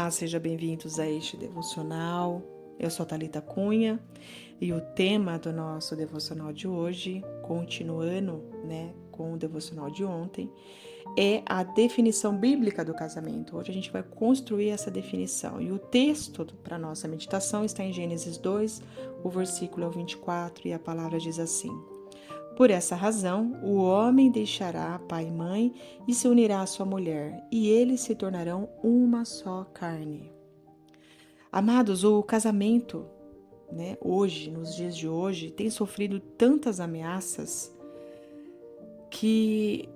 Olá, sejam bem-vindos a este devocional. Eu sou a Thalita Cunha e o tema do nosso devocional de hoje, continuando, com o devocional de ontem, é a definição bíblica do casamento. Hoje a gente vai construir essa definição e o texto para nossa meditação está em Gênesis 2, o versículo 24, e a palavra diz assim: Por essa razão, o homem deixará pai e mãe e se unirá à sua mulher, e eles se tornarão uma só carne. Amados, o casamento, hoje, nos dias de hoje, tem sofrido tantas ameaças que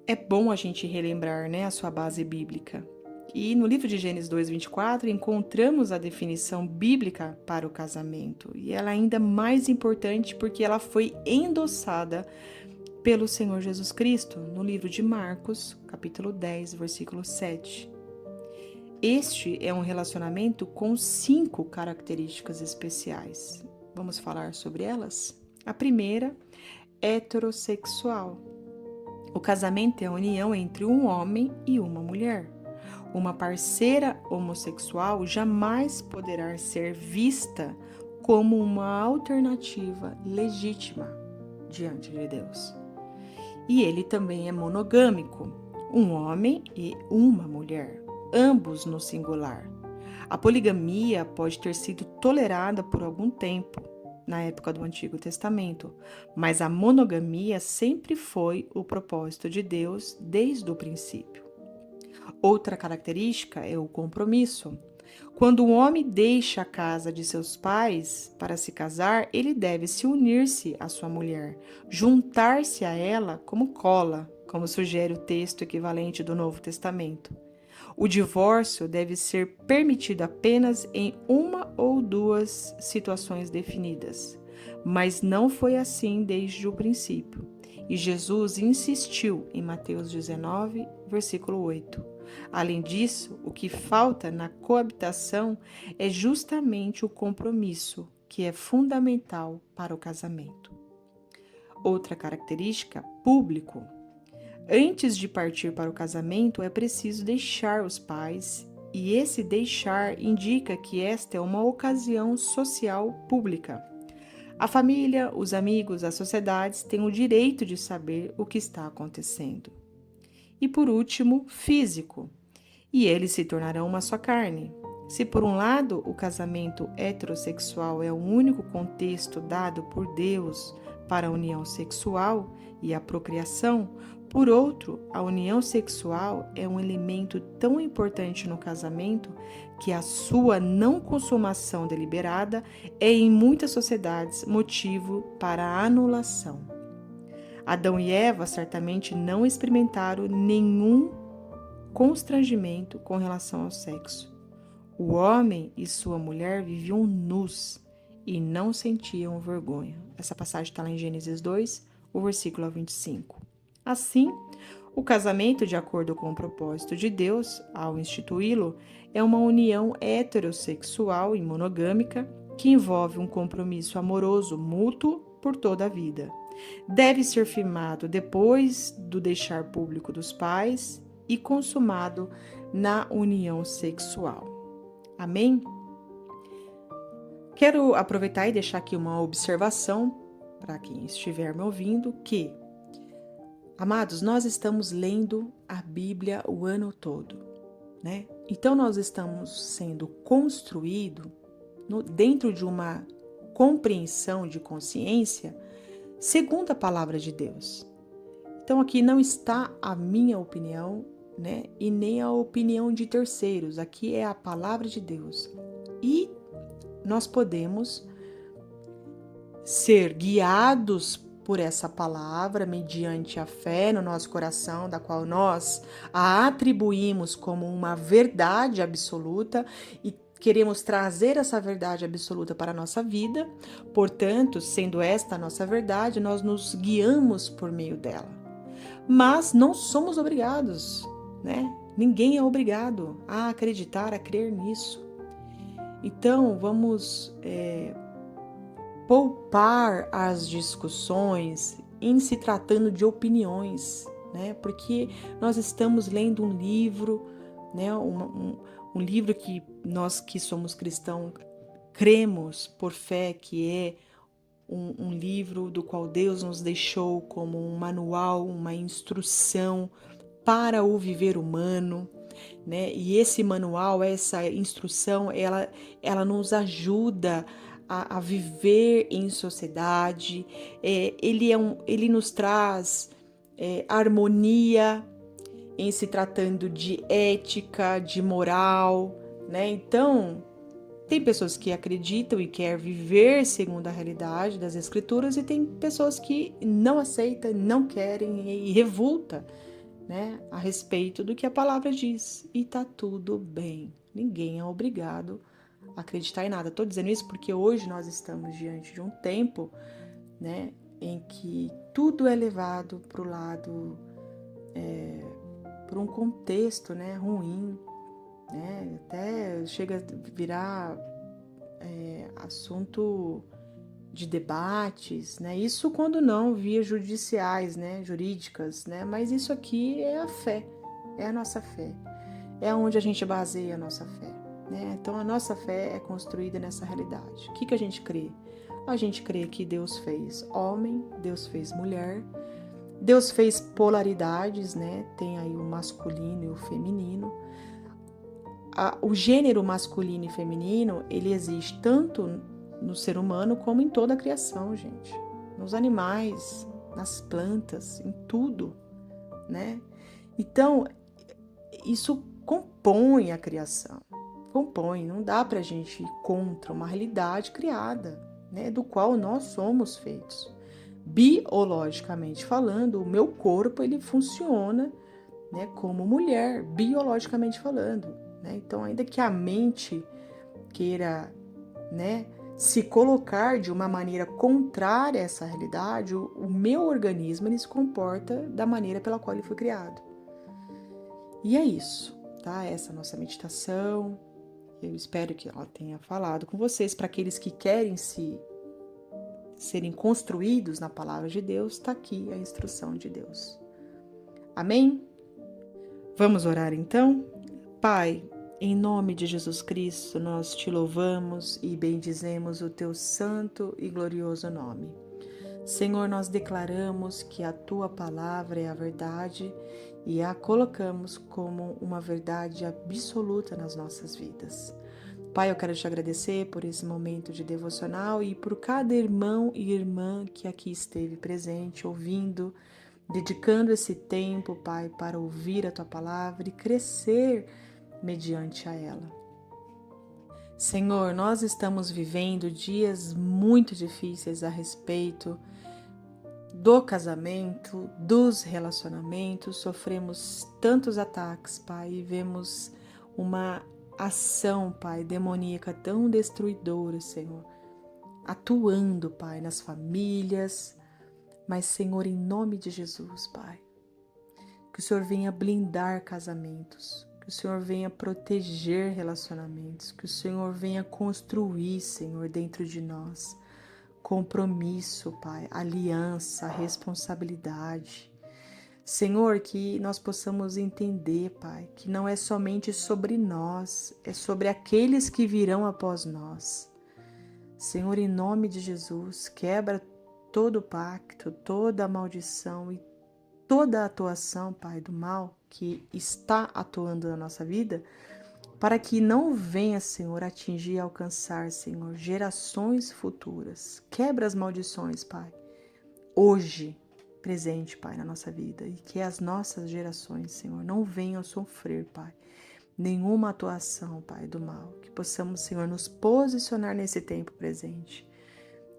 é bom a gente relembrar, a sua base bíblica. E no livro de Gênesis 2:24 encontramos a definição bíblica para o casamento. E ela é ainda mais importante porque ela foi endossada pelo Senhor Jesus Cristo no livro de Marcos, capítulo 10, versículo 7. Este é um relacionamento com 5 características especiais. Vamos falar sobre elas? A primeira, heterossexual. O casamento é a união entre um homem e uma mulher. Uma parceira homossexual jamais poderá ser vista como uma alternativa legítima diante de Deus. E ele também é monogâmico, um homem e uma mulher, ambos no singular. A poligamia pode ter sido tolerada por algum tempo, na época do Antigo Testamento, mas a monogamia sempre foi o propósito de Deus desde o princípio. Outra característica é o compromisso. Quando um homem deixa a casa de seus pais para se casar, ele deve se unir-se à sua mulher, juntar-se a ela como cola, como sugere o texto equivalente do Novo Testamento. O divórcio deve ser permitido apenas em uma ou duas situações definidas, mas não foi assim desde o princípio. E Jesus insistiu em Mateus 19, versículo 8. Além disso, o que falta na coabitação é justamente o compromisso, que é fundamental para o casamento. Outra característica, público. Antes de partir para o casamento, é preciso deixar os pais, e esse deixar indica que esta é uma ocasião social pública. A família, os amigos, as sociedades têm o direito de saber o que está acontecendo. E por último, físico. E eles se tornarão uma só carne. Se por um lado o casamento heterossexual é o único contexto dado por Deus para a união sexual e a procriação, por outro, a união sexual é um elemento tão importante no casamento que a sua não consumação deliberada é em muitas sociedades motivo para a anulação. Adão e Eva certamente não experimentaram nenhum constrangimento com relação ao sexo. O homem e sua mulher viviam nus e não sentiam vergonha. Essa passagem está lá em Gênesis 2, o versículo 25. Assim, o casamento, de acordo com o propósito de Deus, ao instituí-lo, é uma união heterossexual e monogâmica que envolve um compromisso amoroso mútuo por toda a vida. Deve ser firmado depois do deixar público dos pais e consumado na união sexual. Amém? Quero aproveitar e deixar aqui uma observação para quem estiver me ouvindo que, amados, nós estamos lendo a Bíblia o ano todo, Então nós estamos sendo construídos dentro de uma compreensão de consciência segundo a palavra de Deus. Então aqui não está a minha opinião, e nem a opinião de terceiros. Aqui é a palavra de Deus. E nós podemos ser guiados por essa palavra mediante a fé no nosso coração, da qual nós a atribuímos como uma verdade absoluta e queremos trazer essa verdade absoluta para a nossa vida. Portanto, sendo esta a nossa verdade, nós nos guiamos por meio dela. Mas não somos obrigados, Ninguém é obrigado a acreditar, a crer nisso. Então, vamos poupar as discussões em se tratando de opiniões, Porque nós estamos lendo um livro né? Um livro que nós que somos cristãos cremos por fé que é um livro do qual Deus nos deixou como um manual, uma instrução para o viver humano, né? E esse manual, essa instrução, ela nos ajuda a viver em sociedade. Ele nos traz harmonia em se tratando de ética, de moral, né? Então, tem pessoas que acreditam e querem viver segundo a realidade das escrituras e tem pessoas que não aceitam, não querem e revolta, né, a respeito do que a palavra diz. E tá tudo bem. Ninguém é obrigado a acreditar em nada. Estou dizendo isso porque hoje nós estamos diante de um tempo, né, em que tudo é levado para o lado, por um contexto, né, ruim, né, até chega a virar assunto de debates, né? Isso quando não via judiciais, né, jurídicas, né? Mas isso aqui é a fé, é a nossa fé, é onde a gente baseia a nossa fé, né? Então a nossa fé é construída nessa realidade. O que a gente crê? A gente crê que Deus fez homem, Deus fez mulher, Deus fez polaridades, né? Tem aí o masculino e o feminino. O gênero masculino e feminino, ele existe tanto no ser humano como em toda a criação, gente. Nos animais, nas plantas, em tudo, né? Então, isso compõe a criação. Compõe, não dá pra gente ir contra uma realidade criada, né? Do qual nós somos feitos. Biologicamente falando, o meu corpo, ele funciona, né, como mulher, biologicamente falando, né? Então, ainda que a mente queira, né, se colocar de uma maneira contrária a essa realidade, o meu organismo ele se comporta da maneira pela qual ele foi criado. E é isso, tá? Essa é a nossa meditação. Eu espero que ela tenha falado com vocês. Para aqueles que querem serem construídos na palavra de Deus, está aqui a instrução de Deus. Amém? Vamos orar então? Pai, em nome de Jesus Cristo, nós te louvamos e bendizemos o teu santo e glorioso nome. Senhor, nós declaramos que a tua palavra é a verdade e a colocamos como uma verdade absoluta nas nossas vidas. Pai, eu quero te agradecer por esse momento de devocional e por cada irmão e irmã que aqui esteve presente, ouvindo, dedicando esse tempo, Pai, para ouvir a tua palavra e crescer mediante a ela. Senhor, nós estamos vivendo dias muito difíceis a respeito do casamento, dos relacionamentos, sofremos tantos ataques, Pai, e vemos uma ação, Pai, demoníaca tão destruidora, Senhor, atuando, Pai, nas famílias, mas, Senhor, em nome de Jesus, Pai, que o Senhor venha blindar casamentos, que o Senhor venha proteger relacionamentos, que o Senhor venha construir, Senhor, dentro de nós, compromisso, Pai, aliança, responsabilidade. Senhor, que nós possamos entender, Pai, que não é somente sobre nós, é sobre aqueles que virão após nós. Senhor, em nome de Jesus, quebra todo o pacto, toda a maldição e toda a atuação, Pai, do mal que está atuando na nossa vida, para que não venha, Senhor, atingir e alcançar, Senhor, gerações futuras. Quebra as maldições, Pai, hoje, presente, Pai, na nossa vida, e que as nossas gerações, Senhor, não venham sofrer, Pai, nenhuma atuação, Pai, do mal. Que possamos, Senhor, nos posicionar nesse tempo presente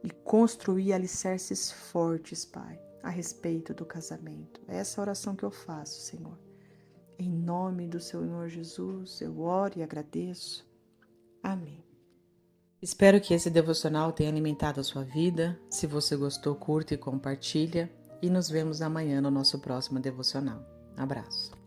e construir alicerces fortes, Pai, a respeito do casamento. Essa é a oração que eu faço, Senhor. Em nome do Senhor Jesus, eu oro e agradeço. Amém. Espero que esse devocional tenha alimentado a sua vida. Se você gostou, curta e compartilha. E nos vemos amanhã no nosso próximo devocional. Abraço.